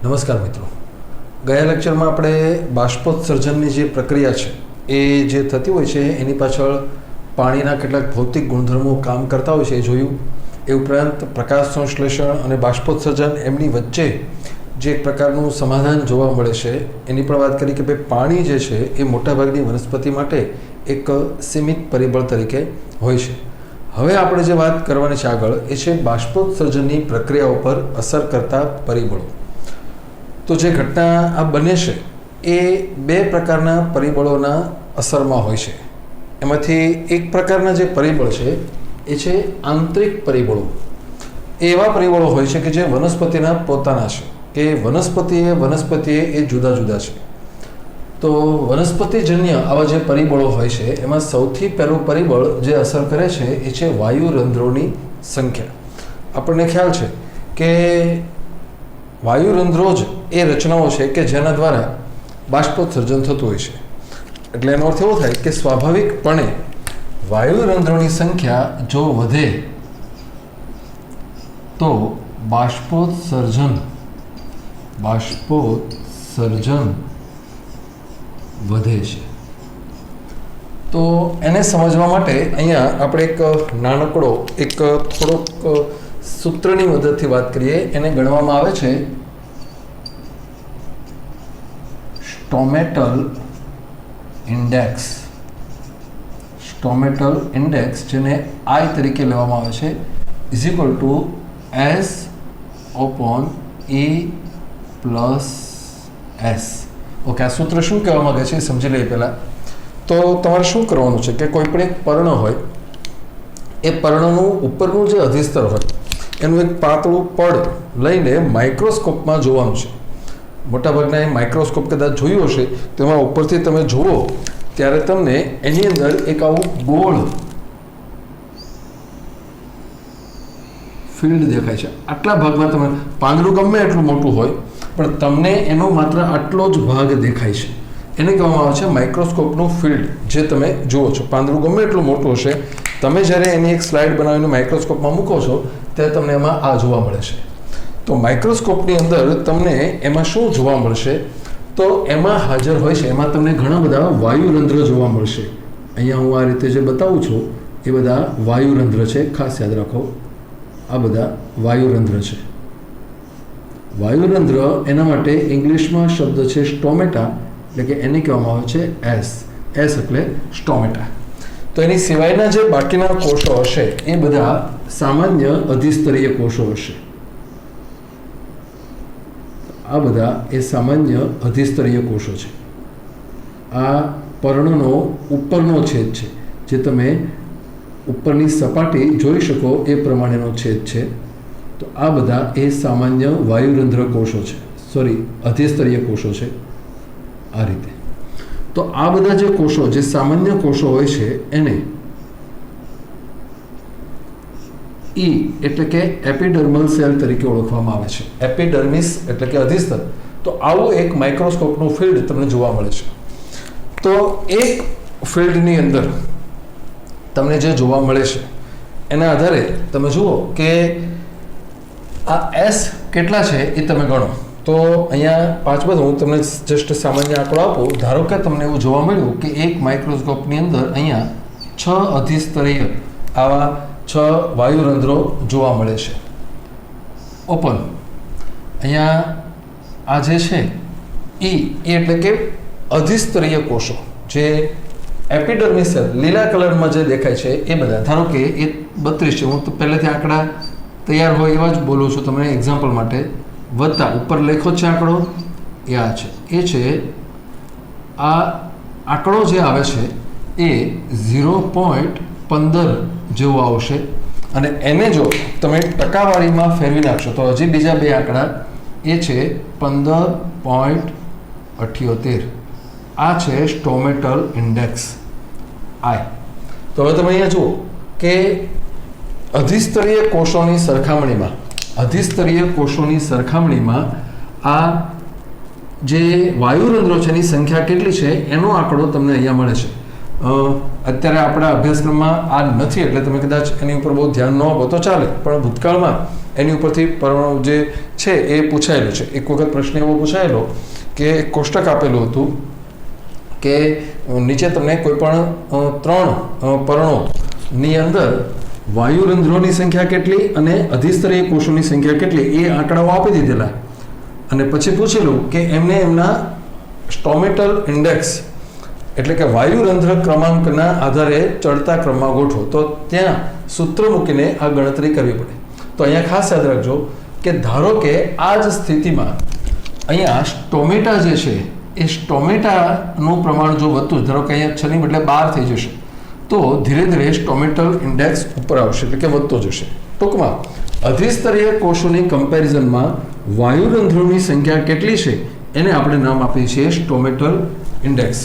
નમસ્કાર મિત્રો, ગયા લેક્ચરમાં આપણે બાષ્પોત્સર્જનની જે પ્રક્રિયા છે એ જે થતી હોય છે એની પાછળ પાણીના કેટલાક ભૌતિક ગુણધર્મો કામ કરતા હોય છે એ જોયું. એ ઉપરાંત પ્રકાશ સંશ્લેષણ અને બાષ્પોત્સર્જન એમની વચ્ચે જે એક પ્રકારનું સમાધાન જોવા મળે છે એની પણ વાત કરી કે ભાઈ પાણી જે છે એ મોટાભાગની વનસ્પતિ માટે એક સીમિત પરિબળ તરીકે હોય છે. હવે આપણે જે વાત કરવાની છે આગળ એ છે બાષ્પોત્સર્જનની પ્રક્રિયા ઉપર અસર કરતા પરિબળો. તો જે ઘટના આ બને છે એ બે પ્રકારના પરિબળોના અસરમાં હોય છે. એમાંથી એક પ્રકારના જે પરિબળ છે એ છે આંતરિક પરિબળો. એ એવા પરિબળો હોય છે કે જે વનસ્પતિના પોતાના છે, કે વનસ્પતિએ એ જુદા જુદા છે. તો વનસ્પતિજન્ય આવા જે પરિબળો હોય છે એમાં સૌથી પહેલું પરિબળ જે અસર કરે છે એ છે વાયુરંધ્રોની સંખ્યા. આપણને ખ્યાલ છે કે વાયુરંધ્રો જ એ રચનાઓ છે કે જેના દ્વારા બાષ્પોત્સર્જન થતું હોય છે. એટલે એનો અર્થ એવો થાય કે સ્વાભાવિકપણે વાયુરંધ્રોની સંખ્યા જો વધે તો બાષ્પોત્સર્જન વધે છે. તો એને સમજવા માટે અહીંયા આપણે એક નાનકડો એક થોડોક સૂત્રની મદદથી વાત કરીએ. એને ગણવામાં આવે છે સ્ટોમેટલ ઇન્ડેક્સ, જેને I તરીકે લેવામાં આવે છે, is equal to S/E+S. Okay, આ સૂત્ર શું કહેવા માંગે છે એ સમજી લઈએ પહેલાં. તો તમારે શું કરવાનું છે કે કોઈ પણ એક પર્ણ હોય એ પર્ણનું ઉપરનું જે અધિસ્તર હોય એનું એક પાતળું પડ લઈને માઇક્રોસ્કોપમાં જોવાનું છે. મોટાભાગના એ માઇક્રોસ્કોપ કદાચ જોયું હશે તો એમાં ઉપરથી તમે જુઓ ત્યારે તમને એની અંદર એક આવું ગોળ ફિલ્ડ દેખાય છે. આટલા ભાગમાં તમે પાંદડું ગમે એટલું મોટું હોય પણ તમને એનો માત્ર આટલો જ ભાગ દેખાય છે. એને કહેવામાં આવે છે માઇક્રોસ્કોપનું ફિલ્ડ. જે તમે જુઓ છો પાંદડું ગમે એટલું મોટું હશે, તમે જ્યારે એની એક સ્લાઇડ બનાવીને માઇક્રોસ્કોપમાં મૂકો છો ત્યારે તમને એમાં આ જોવા મળે છે. તો માઇક્રોસ્કોપની અંદર તમને એમાં શું જોવા મળશે? તો એમાં હાજર હોય છે, એમાં તમને ઘણા બધા વાયુરંધ્ર જોવા મળશે. અહીંયા હું આ રીતે જે બતાવું છું એ બધા વાયુરંધ્ર છે. ખાસ યાદ રાખો, આ બધા વાયુરંધ્ર છે. વાયુરંધ્ર એના માટે ઇંગ્લિશમાં શબ્દ છે સ્ટોમેટા, એટલે કે એને કહેવામાં આવે છે S એટલે સ્ટોમેટા. તો એની સિવાયના જે બાકીના કોષો હશે એ બધા સામાન્ય અધિસ્તરીય કોષો હશે. આ બધા એ સામાન્ય અધિસ્તરીય કોષો છે. આ પર્ણનો ઉપરનો છેદ છે, જે તમે ઉપરની સપાટી જોઈ શકો એ પ્રમાણેનો છેદ છે. તો આ બધા એ સામાન્ય વાયુરંધ્ર કોષો છે, અધિસ્તરીય કોષો છે. આ રીતે તો આ બધા જે કોષો, જે સામાન્ય કોષો હોય છે એને એટલે કે એપિડર્મલ સેલ તરીકે ઓળખવામાં આવે છે. એપિડર્મિસ એટલે કે અધિસ્તર. તો આવું એક માઇક્રોસ્કોપનું ફિલ્ડ તમને જોવા મળે છે. તો એક ફિલ્ડની અંદર તમને જે જોવા મળે છે એના આધારે તમે જુઓ કે આ S કેટલા છે એ તમે ગણો. તો અહીંયા 5 બધું હું તમને જસ્ટ સામાન્ય આંકડો આપું. ધારો કે તમને એવું જોવા મળ્યું કે એક માઇક્રોસ્કોપની અંદર અહીંયા 6 અધિસ્તરીય આવા 6 વાયુરંધ્રો જોવા મળે છે. ઓપન અહીંયા આ જે છે E એટલે કે અધિસ્તરીય કોષો, જે એપિડર્મિસ સેલ લીલા કલરમાં જે દેખાય છે એ બધા. ધારો કે એ 32 છે. હું તો પહેલેથી આંકડા તૈયાર હોય એવા જ બોલું છું તમને એક્ઝામ્પલ માટે. વત્તા ઉપર લખ્યો છે આંકડો એ આ છે, એ છે આ આંકડો જે આવે છે એ 0.15 જેવો આવશે. અને એને જો તમે ટકાવારીમાં ફેરવી નાખશો તો હજી બીજા બે આંકડા એ છે 15.78. આ છે સ્ટોમેટલ ઇન્ડેક્સ I. તો હવે તમે અહીંયા જુઓ કે અધિસ્તરીય કોષોની સરખામણીમાં આ જે વાયુરંધ્રો છે એની સંખ્યા કેટલી છે એનો આંકડો તમને અહીંયા મળે છે. અત્યારે આપણા અભ્યાસક્રમમાં આ નથી એટલે તમે કદાચ એની ઉપર બહુ ધ્યાન ન આપો તો ચાલે, પણ ભૂતકાળમાં એની ઉપરથી જે છે એ પૂછાયેલું છે. એક વખત પ્રશ્ન એવો પૂછાયેલો કે એક કોષ્ટક આપેલું હતું કે નીચે તમને કોઈ પણ 3 પર્ણોની અંદર વાયુરંધ્રોની સંખ્યા કેટલી અને અધિસ્તરીય કોષોની સંખ્યા કેટલી એ આંકડાઓ આપી દીધેલા, અને પછી પૂછેલું કે એમને એમના સ્ટોમેટલ ઇન્ડેક્સ એટલે કે વાયુરંધ્ર ક્રમાંકના આધારે ચડતા ક્રમમાં ગોઠવો. તો ત્યાં સૂત્ર મૂકીને આ ગણતરી કરવી પડે. તો અહીંયા ખાસ યાદ રાખજો કે ધારો કે આ જ સ્થિતિમાં અહીંયા સ્ટોમેટા જે છે એ સ્ટોમેટાનું પ્રમાણ જો વધતું, ધારો કે અહીંયા 6 ની બદલે 12 થઈ જશે, તો ધીરે ધીરે સ્ટોમેટલ ઇન્ડેક્સ ઉપર આવશે, એટલે કે વધતો જશે. ટૂંકમાં અધિસ્તરીય કોષોની કમ્પેરિઝનમાં વાયુરંધ્રોની સંખ્યા કેટલી છે એને આપણે નામ આપીએ છીએ સ્ટોમેટલ ઇન્ડેક્સ.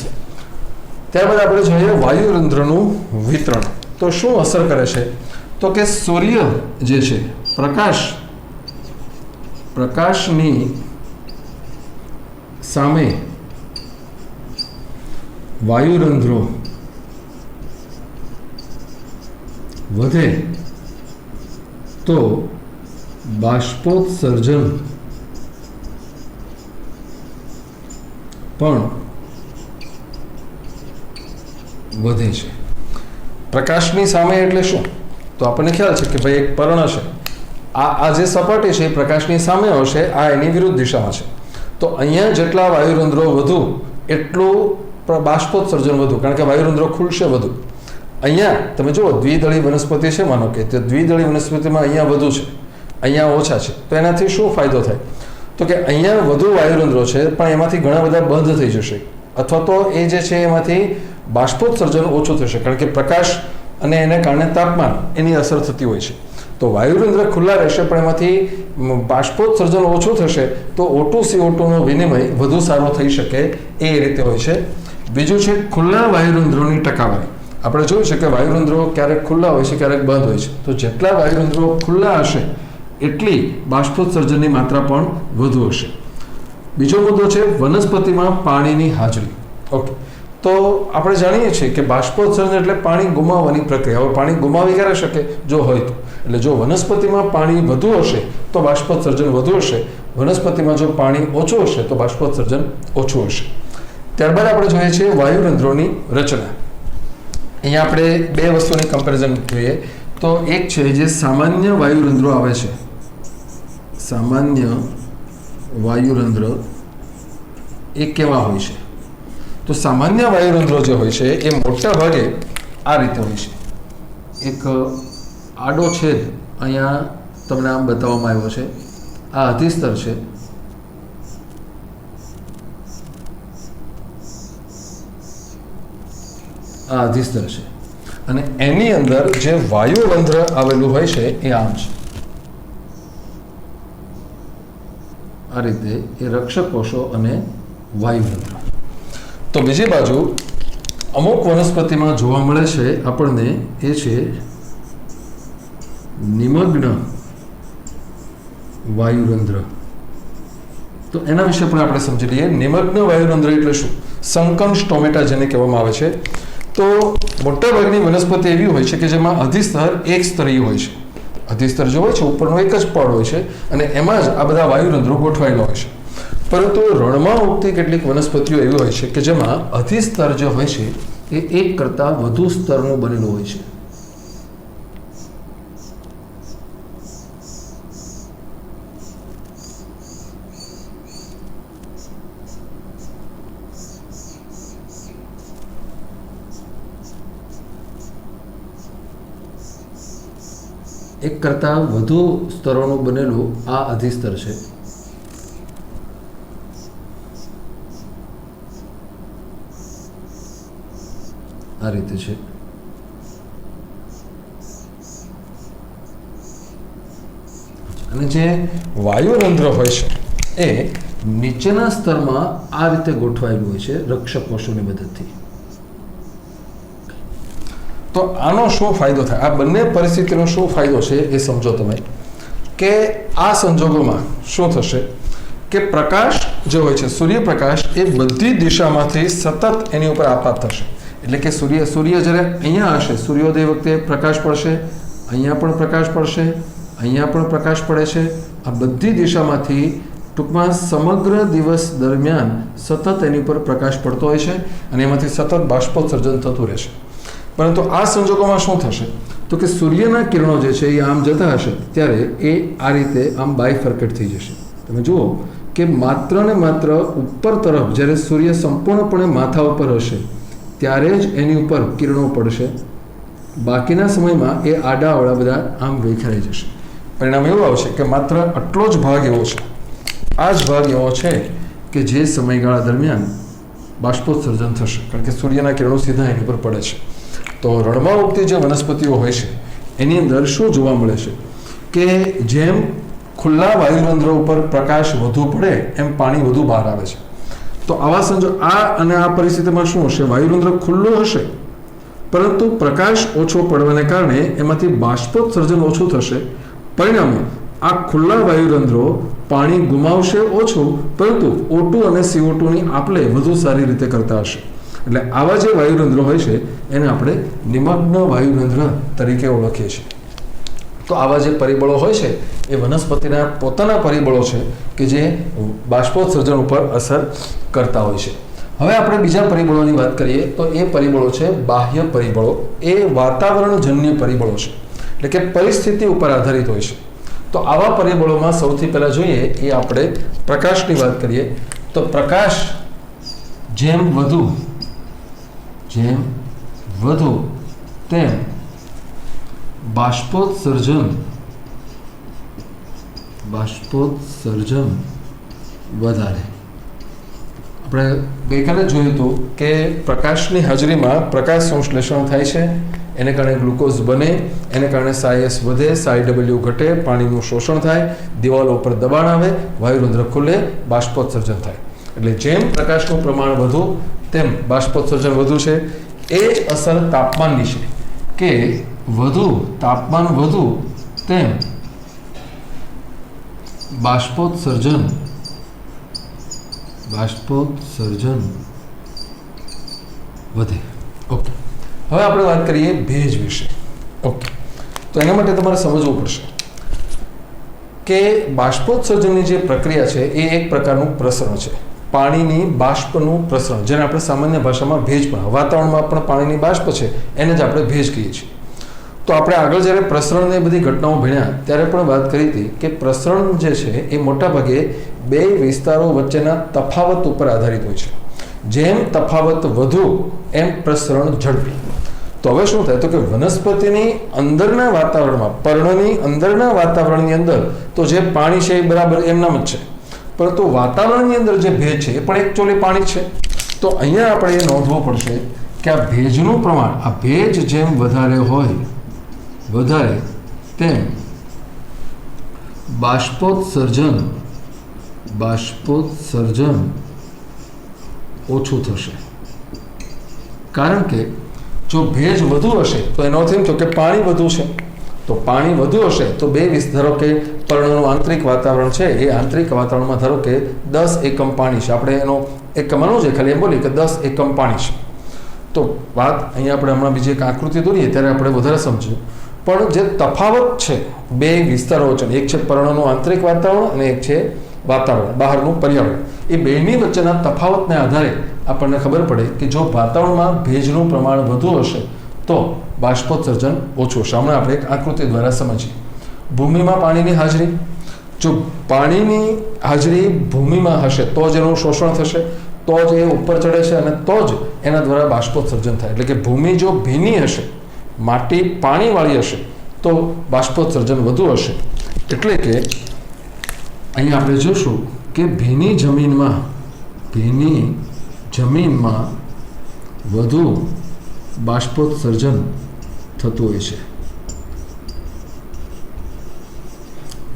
ત્યારબાદ આપણે જોઈએ વાયુરંધ્રનું વિતરણ. તો શું અસર કરે છે? તો કે સૂર્ય જે છે પ્રકાશની સામે વાયુરંધ્રો વધે તો બાષ્પોત્સર્જન પણ વધે છે. પ્રકાશની સામે એટલે શું? તો આપણને ખ્યાલ છે કે ભાઈ એક પર્ણ છે, આ જે સપાટી છે એ પ્રકાશની સામે હશે, આ એની વિરુદ્ધ દિશામાં છે. તો અહીંયા જેટલા વાયુરંધ્રો વધુ એટલું બાષ્પોત્સર્જન વધુ, કારણ કે વાયુરંધ્રો ખુલશે વધુ. અહીંયા તમે જુઓ દ્વિદળી વનસ્પતિ છે, માનો કે તે દ્વિદળી વનસ્પતિમાં અહીંયા વધુ છે, અહીંયા ઓછા છે. તો એનાથી શું ફાયદો થાય? તો કે અહીંયા વધુ વાયુરંધ્રો છે પણ એમાંથી ઘણા બધા બંધ થઈ જશે, અથવા તો એ જે છે એમાંથી બાષ્પોત્સર્જન ઓછું થશે, કારણ કે પ્રકાશ અને એને કારણે તાપમાન એની અસર થતી હોય છે. તો વાયુરંધ્ર ખુલ્લા રહેશે પણ એમાંથી બાષ્પોત્સર્જન ઓછું થશે, તો O2 CO2 નો વિનિમય વધુ સારો થઈ શકે એ રીતે હોય છે. બીજું છે ખુલ્લા વાયુરંધ્રોની ટકાવારી. આપણે જોયું છે કે વાયુરંધ્રો ક્યારેક ખુલ્લા હોય છે, ક્યારેક બંધ હોય છે. તો જેટલા વાયુરંધ્રો ખુલ્લા હશે એટલી બાષ્પોત્સર્જનની માત્રા પણ વધુ હશે. બીજો મુદ્દો છે વનસ્પતિમાં પાણીની હાજરી. ઓકે, તો આપણે જાણીએ છીએ કે બાષ્પોત્સર્જન એટલે પાણી ગુમાવવાની પ્રક્રિયા. હવે પાણી ગુમાવી ક્યારે શકે? જો હોય તો. એટલે જો વનસ્પતિમાં પાણી વધુ હશે તો બાષ્પોત્સર્જન વધુ હશે, વનસ્પતિમાં જો પાણી ઓછું હશે તો બાષ્પોત્સર્જન ઓછું હશે. ત્યારબાદ આપણે જોઈએ છીએ વાયુરંધ્રોની રચના. અહીંયા આપણે બે વસ્તુની કમ્પેરિઝન જોઈએ. તો એક છે જે સામાન્ય વાયુરંધ્રો આવે છે, સામાન્ય વાયુરંધ્ર એ કેવા હોય છે? તો સામાન્ય વાયુરંધ્રો જે હોય છે એ મોટા ભાગે આ રીતે હોય છે. એક આડો છેદ અહીંયા તમને આમ બતાવવામાં આવ્યો છે, આ અધિસ્તર છે, આ અધિસ્તર છે, અને એની અંદર જે વાયુરંધ્ર આવેલું હોય છે એ આમ છે, આ રીતે એ રક્ષક કોષો અને વાયુરંધ્ર. તો બીજી બાજુ અમુક વનસ્પતિમાં જોવા મળે છે આપણને એ છે નિમગ્ન વાયુરંધ્ર. તો એના વિશે પણ આપણે સમજી લઈએ. નિમગ્ન વાયુરંધ્ર એટલે શું? સંકન સ્ટોમેટા જેને કહેવામાં આવે છે. તો મોટાભાગની વનસ્પતિ એવી હોય છે કે જેમાં અધિસ્તર એક સ્તરીય હોય છે. અધિસ્તર જે હોય છે ઉપરનો એક જ પડ હોય છે અને એમાં જ આ બધા વાયુરંધ્રો ગોઠવાયેલા હોય છે. પરંતુ રણમાં ઉગતી કેટલીક વનસ્પતિઓ એવી હોય છે કે જેમાં અધિસ્તર જે હોય છે એ એક કરતાં વધુ સ્તરનું બનેલું હોય છે. એક કરતાં વધુ સ્તરોનું બનેલું આ અધિસ્તર છે. આ રીતે છે. અને જે વાયુરંધ્ર હોય છે એ નીચેના સ્તરમાં આ રીતે ગોઠવાયેલું હોય છે રક્ષક કોષોની મદદથી. તો આનો શું ફાયદો થાય? આ બંને પરિસ્થિતિનો શું ફાયદો છે એ સમજો તમે. કે આ સંજોગોમાં શું થશે કે પ્રકાશ જે હોય છે, સૂર્યપ્રકાશ એ બધી દિશામાંથી સતત એની ઉપર આપાત થશે. એટલે કે સૂર્ય જ્યારે અહીંયા હશે, સૂર્યોદય વખતે પ્રકાશ પડશે, અહીંયા પણ પ્રકાશ પડશે, અહીંયા પણ પ્રકાશ પડે છે. આ બધી દિશામાંથી ટૂંકમાં સમગ્ર દિવસ દરમિયાન સતત એની પર પ્રકાશ પડતો હોય છે અને એમાંથી સતત બાષ્પોત્સર્જન થતું રહેશે. પરંતુ આ સંજોગોમાં શું થશે તો કે સૂર્યના કિરણો જે છે એ આમ જતા હશે ત્યારે એ આ રીતે આમ બાયફર્કેટ થઈ જશે. તમે જુઓ કે માત્ર ને માત્ર ઉપર તરફ જ્યારે સૂર્ય સંપૂર્ણપણે માથા ઉપર હશે ત્યારે જ એની ઉપર કિરણો પડશે. બાકીના સમયમાં એ આડાઅવળા બધા આમ વિખરાઈ જશે. પરિણામ એવું આવશે કે માત્ર આટલો જ ભાગ એવો છે, આ જ ભાગ એવો છે કે જે સમયગાળા દરમિયાન બાષ્પોત્સર્જન થશે, કારણ કે સૂર્યના કિરણો સીધા એની પર પડે છે. તો રણમાં ઉગતી જે વનસ્પતિઓ હોય છે એની અંદર શું જોવા મળે છે કે જેમ ખુલ્લા વાયુરંધ્રો ઉપર પ્રકાશ વધુ પડે એમ પાણી વધુ બહાર આવે છે. તો આવા સંજોગ આ પરિસ્થિતિમાં શું હશે, વાયુરંધ્ર ખુલ્લું હશે પરંતુ પ્રકાશ ઓછો પડવાને કારણે એમાંથી બાષ્પોત્સર્જન ઓછું થશે. પરિણામે આ ખુલ્લા વાયુરંધ્રો પાણી ગુમાવશે ઓછું, પરંતુ O2 અને CO2ની આપલે વધુ સારી રીતે કરતા હશે. એટલે આવા જે વાયુરંધ્રો હોય છે એને આપણે નિમગ્ન વાયુરંધ્ર તરીકે ઓળખીએ છીએ. તો આવા જે પરિબળો હોય છે એ વનસ્પતિના પોતાના પરિબળો છે કે જે બાષ્પોત્સર્જન ઉપર અસર કરતા હોય છે. હવે આપણે બીજા પરિબળોની વાત કરીએ તો એ પરિબળો છે બાહ્ય પરિબળો. એ વાતાવરણજન્ય પરિબળો છે, એટલે કે પરિસ્થિતિ ઉપર આધારિત હોય છે. તો આવા પરિબળોમાં સૌથી પહેલાં જોઈએ એ આપણે પ્રકાશની વાત કરીએ તો પ્રકાશ જેમ વધુ તેમ બાષ્પોત્સર્જન વધારે. આપણે ગઈકાલે જોયું હતું કે પ્રકાશની હાજરીમાં પ્રકાશ સંશ્લેષણ થાય છે, એને કારણે ગ્લુકોઝ બને, એને કારણે સાયસ વધે, સાયડબલ્યુ ઘટે, પાણીનું શોષણ થાય, દિવાલો ઉપર દબાણ આવે, વાયુરંધ્ર ખુલે, બાષ્પોત્સર્જન થાય. એટલે જેમ પ્રકાશનું પ્રમાણ વધુ તેમ બાષ્પોત્સર્જન વધુ છે. એ જ અસર તાપમાનની છે કે તાપમાન વધુ તેમ બાષ્પોત્સર્જન વધે. ઓકે, હવે આપણે વાત કરીએ ભેજ વિશે. ઓકે, તો એના માટે તમારે સમજવું પડશે કે બાષ્પોત્સર્જનની જે પ્રક્રિયા છે એ એક પ્રકારનું પ્રસરણ છે, પાણીની બાષ્પનું પ્રસરણ, જેને આપણે સામાન્ય ભાષામાં ભેજ પણ, વાતાવરણમાં પણ પાણીની બાષ્પ છે એને જ આપણે ભેજ કહીએ છીએ. તો આપણે આગળ જ્યારે પ્રસરણની બધી ઘટનાઓ ભણ્યા ત્યારે પણ વાત કરી હતી કે પ્રસરણ જે છે એ મોટાભાગે બે વિસ્તારો વચ્ચેના તફાવત ઉપર આધારિત હોય છે. જેમ તફાવત વધુ એમ પ્રસરણ ઝડપી. તો હવે શું થાય તો કે વનસ્પતિની અંદરના વાતાવરણમાં, પર્ણની અંદરના વાતાવરણની અંદર તો જે પાણી છે એ બરાબર એમનામ જ છે, પરંતુ વાતાવરણની અંદર જે ભેજ છે એ પણ એકચ્યુઅલી પાણી છે. તો અહીંયા આપણે એ નોંધવું પડશે કે આ ભેજનું પ્રમાણ, આ ભેજ જેમ વધારે હોય તેમ બાષ્પોત્સર્જન ઓછું થશે. કારણ કે જો ભેજ વધુ હશે તો એનો અર્થ એમ થયો કે પાણી વધુ છે. તો પાણી વધુ હશે તો બે ધારો કે પર્ણનું આંતરિક વાતાવરણ છે એ આંતરિક વાતાવરણમાં ધારો કે 10 એકમ પાણી છે, આપણે એનો એકમ માનવું છે, ખાલી એમ બોલીએ કે 10 એકમ પાણી છે. તો વાત અહીંયા આપણે હમણાં બીજી એક આકૃતિ દોરીએ ત્યારે આપણે વધારે સમજીએ. પણ જે તફાવત છે બે વિસ્તારો વચ્ચે, એક છે પર્ણનું આંતરિક વાતાવરણ અને એક છે વાતાવરણ બહારનું પર્યાવરણ, એ બેની વચ્ચેના તફાવતને આધારે આપણને ખબર પડે કે જો વાતાવરણમાં ભેજનું પ્રમાણ વધુ હશે તો બાષ્પોત્સર્જન ઓછું હશે. હમણાં આપણે એક આકૃતિ દ્વારા સમજીએ. ભૂમિમાં પાણીની હાજરી, જો પાણીની હાજરી ભૂમિમાં હશે તો જ એનું શોષણ થશે, તો જ એ ઉપર ચડે છે અને તો જ એના દ્વારા બાષ્પોત્સર્જન થાય. એટલે કે ભૂમિ જો ભીની હશે, માટી પાણીવાળી હશે તો બાષ્પોત્સર્જન વધુ હશે. એટલે કે અહીંયા આપણે જોશું કે ભીની જમીનમાં વધુ બાષ્પોત્સર્જન થતું હોય છે.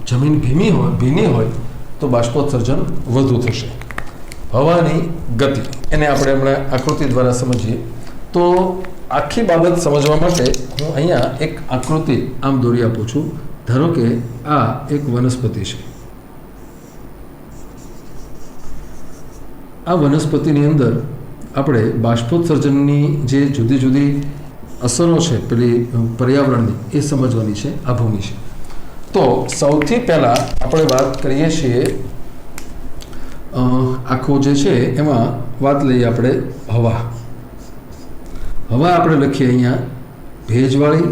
જમીન ભીની હોય તો બાષ્પોત્સર્જન વધુ થશે. હવાની ગતિ, એને આપણે હમણાં આકૃતિ દ્વારા સમજીએ. તો આખી બાબત સમજવા માટે હું અહીંયા એક આકૃતિ આમ દોરી આપું છું. ધારો કે આ એક વનસ્પતિ છે. આ વનસ્પતિની અંદર આપણે બાષ્પોત્સર્જનની જે જુદી જુદી અસરો છે પેલી પર્યાવરણની એ સમજવાની છે. આ ભૂમિ છે. તો સૌથી પહેલાં આપણે વાત કરીએ છીએ આખું જે છે એમાં વાત લઈએ આપણે હવા. હવા આપણે લખીએ અહીંયા ભેજવાળી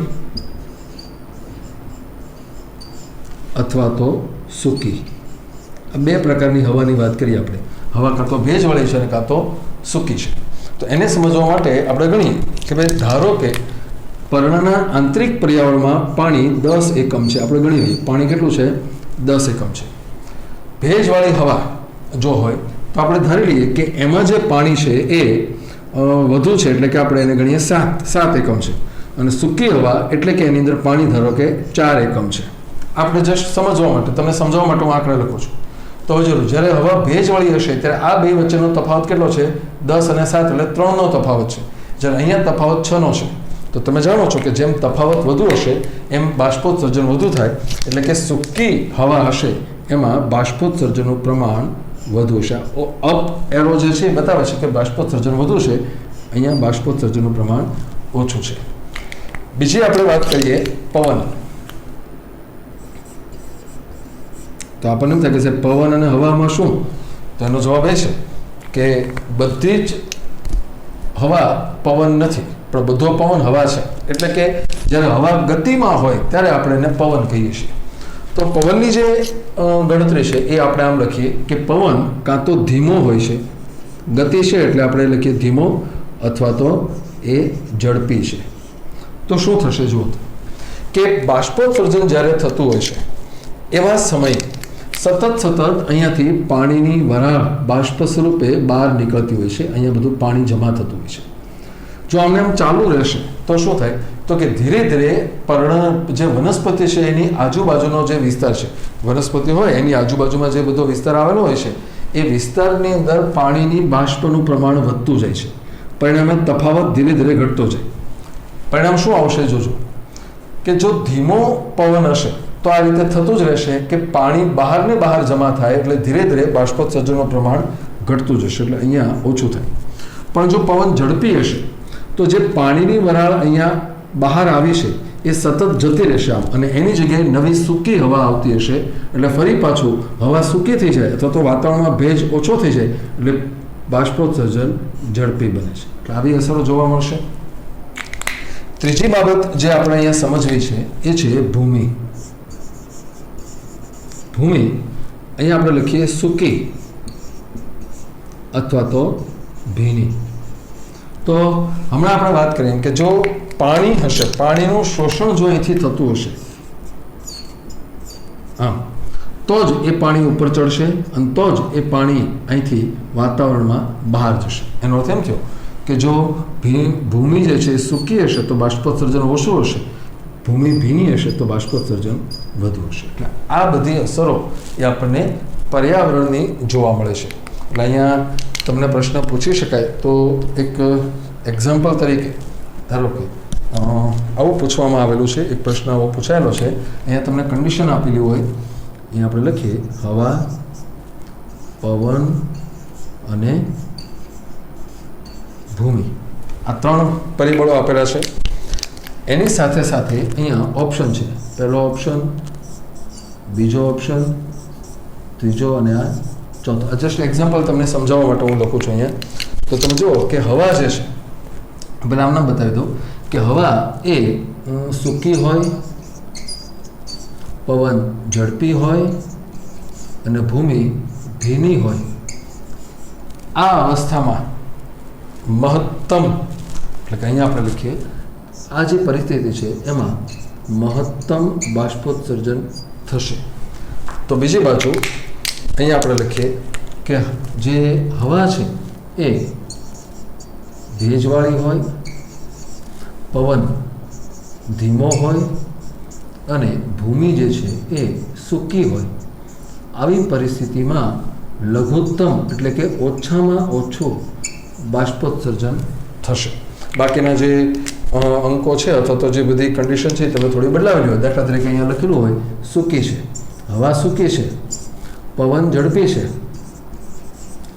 અથવા તો સૂકી. આ બે પ્રકારની હવાની વાત કરીએ આપણે. હવા કાં તો ભેજવાળી છે અને કાં તો સૂકી છે. તો એને સમજવા માટે આપણે ગણીએ કે ભાઈ ધારો કે પર્ણના આંતરિક પર્યાવરણમાં પાણી 10 એકમ છે. આપણે ગણી લઈએ પાણી કેટલું છે? 10 એકમ છે. ભેજવાળી હવા જો હોય તો આપણે ધારી લઈએ કે એમાં જે પાણી છે એ વધુ છે, એટલે કે આપણે એને ગણીએ 7 એકમ છે. અને સૂકી હવા એટલે કે એની અંદર પાણી ધારો કે 4 એકમ છે. આપણે જસ્ટ સમજવા માટે, તમને સમજાવવા માટે હું આંકડા લખું છું. તો જરૂર જ્યારે હવા ભેજવાળી હશે ત્યારે આ બે વચ્ચેનો તફાવત કેટલો છે? 10 અને 7 એટલે 3નો તફાવત છે. જ્યારે અહીંયા તફાવત 6નો છે. તો તમે જાણો છો કે જેમ તફાવત વધુ હશે એમ બાષ્પોત્સર્જન વધુ થાય. એટલે કે સૂકી હવા હશે એમાં બાષ્પોત્સર્જનનું પ્રમાણ વધુ હશે. અપ એરો જે છે એ બતાવે છે કે બાષ્પોત્સર્જન વધુ છે, અહીંયા બાષ્પોત્સર્જનનું પ્રમાણ ઓછું છે. બીજી આપણે વાત કરીએ પવન. તો આપણને એમ થાય કે સાહેબ પવન અને હવામાં શું? તો એનો જવાબ એ છે કે બધી જ હવા પવન નથી, પણ બધો પવન હવા છે. એટલે કે જ્યારે હવા ગતિમાં હોય ત્યારે આપણે એને પવન કહીએ છીએ. તો પવનની જે ગણતરી છે એ આપણે આમ લખીએ કે પવન કાં તો ધીમો હોય છે, ગતિ છે એટલે આપણે લખીએ ધીમો, અથવા તો એ ઝડપી છે. તો શું થશે જુઓ કે બાષ્પોત્સર્જન જ્યારે થતું હોય છે એવા સમયે સતત અહીંયાથી પાણીની વરાળ બાષ્પ સ્વરૂપે બહાર નીકળતી હોય છે. અહીંયા બધું પાણી જમા થતું હોય છે. જો આમને આમ ચાલુ રહેશે તો શું થાય? તો કે ધીરે ધીરે પર્ણ જે વનસ્પતિ છે એની આજુબાજુનો જે વિસ્તાર છે, વનસ્પતિ હોય એની આજુબાજુમાં જે બધો વિસ્તાર આવેલો હોય છે એ વિસ્તારની અંદર પાણીની બાષ્પનું પ્રમાણ વધતું જાય છે. પરિણામે તફાવત ધીરે ધીરે ઘટતો જાય. પરિણામ શું આવશે જોજો કે જો ધીમો પવન હશે તો આ રીતે થતું જ રહેશે કે પાણી બહાર ને બહાર જમા થાય, એટલે ધીરે ધીરે બાષ્પોત્સર્જનનું પ્રમાણ ઘટતું જશે, એટલે અહીંયા ઓછું થાય. પણ જો પવન ઝડપી હશે તો જે પાણીની વરાળ અહીંયા બહાર આવી છે એ સતત જતી રહેશે આમ, અને એની જગ્યાએ નવી સૂકી હવા આવતી હશે. એટલે ફરી પાછું હવા સૂકી થઈ જાય અથવા તો વાતાવરણમાં ભેજ ઓછો થઈ જાય એટલે બાષ્પોત્સર્જન ઝડપી બને છે. એટલે આવી અસરો જોવા મળશે. ત્રીજી બાબત જે આપણે અહીંયા સમજવી છે એ છે ભૂમિ. ભૂમિ અહીંયા આપણે લખીએ સૂકી અથવા તો ભીની. તો હમણાં આપણે વાત કરીએ કે જો પાણી હશે, પાણીનું શોષણ જો અહીંથી થતું હશે તો જ એ પાણી ઉપર ચડશે અને તો જ એ પાણી અહીંથી વાતાવરણમાં બહાર જશે. એનો અર્થ એમ થયો કે જો ભૂમિ જે છે એ સૂકી હશે તો બાષ્પોત્સર્જન ઓછું હશે, ભૂમિ ભીની હશે તો બાષ્પોત્સર્જન વધુ હશે. એટલે આ બધી અસરો એ આપણને પર્યાવરણની જોવા મળે છે. એટલે અહીંયા તમને પ્રશ્ન પૂછી શકાય તો એક એક્ઝામ્પલ તરીકે ધારો કે આવું પૂછવામાં આવેલું છે, એક પ્રશ્ન આવો પૂછાયેલો છે. અહીંયા તમને કન્ડિશન આપેલી હોય, અહીંયા આપણે લખીએ હવા, પવન અને ભૂમિ, આ 3 પરિબળો આપેલા છે. એની સાથે સાથે અહીંયા ઓપ્શન છે. પહેલો ઓપ્શન, બીજો ઓપ્શન, ત્રીજો અને આ ચોથો. જસ્ટ એક્ઝામ્પલ તમને સમજાવવા માટે હું લખું છું અહીંયા. તો તમે જુઓ કે હવા જે છે, બધા આમ નામ બતાવી દઉં કે હવા એ સૂકી હોય, પવન ઝડપી હોય અને ભૂમિ ભીની હોય. આ અવસ્થામાં મહત્તમ, એટલે કે અહીંયા આપણે લખીએ આ જે પરિસ્થિતિ છે એમાં મહત્તમ બાષ્પોત્સર્જન થશે. તો બીજી બાજુ અહીંયા આપણે લખીએ કે જે હવા છે એ ભેજવાળી હોય, પવન ધીમો હોય અને ભૂમિ જે છે એ સૂકી હોય. આવી પરિસ્થિતિમાં લઘુત્તમ એટલે કે ઓછામાં ઓછું બાષ્પોત્સર્જન થશે. બાકીના જે અંકો છે અથવા તો જે બધી કન્ડિશન છે તમે થોડી બદલાવેલી હોય. દાખલા તરીકે અહીંયા લખેલું હોય સૂકી છે, હવા સૂકી છે, પવન ઝડપી છે,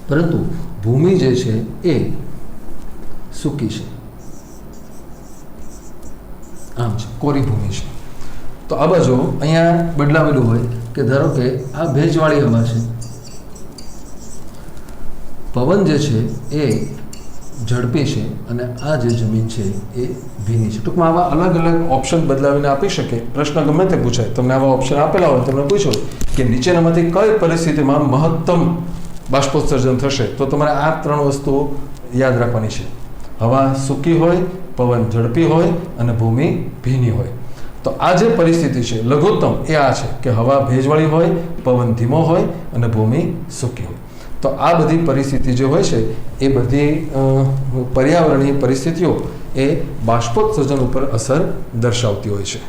પરંતુ ભૂમિ જે છે એ સૂકી છે, આમ છે, કોરી ભૂમિ છે. તો આ બાજુ અહીંયા બદલાવેલું હોય કે ધારો કે આ ભેજવાળી હવા છે, પવન જે છે એ ઝડપી છે અને આ જે જમીન છે એ ભીની છે. ટૂંકમાં આવા અલગ અલગ ઓપ્શન બદલાવીને આપી શકે. પ્રશ્ન ગમે તે પૂછાય, તમને આવા ઓપ્શન આપેલા હોય, તમને પૂછો કે નીચેનામાંથી કઈ પરિસ્થિતિમાં મહત્તમ બાષ્પોત્સર્જન થશે, તો તમારે આ 3 વસ્તુઓ યાદ રાખવાની છે. હવા સૂકી હોય, પવન ઝડપી હોય અને ભૂમિ ભીની હોય. તો આ જે પરિસ્થિતિ છે લઘુત્તમ એ આ છે કે હવા ભેજવાળી હોય, પવન ધીમો હોય અને ભૂમિ સૂકી હોય. તો આ બધી પરિસ્થિતિ જે હોય છે એ બધી પર્યાવરણીય પરિસ્થિતિઓ એ બાષ્પોત્સર્જન ઉપર અસર દર્શાવતી હોય છે.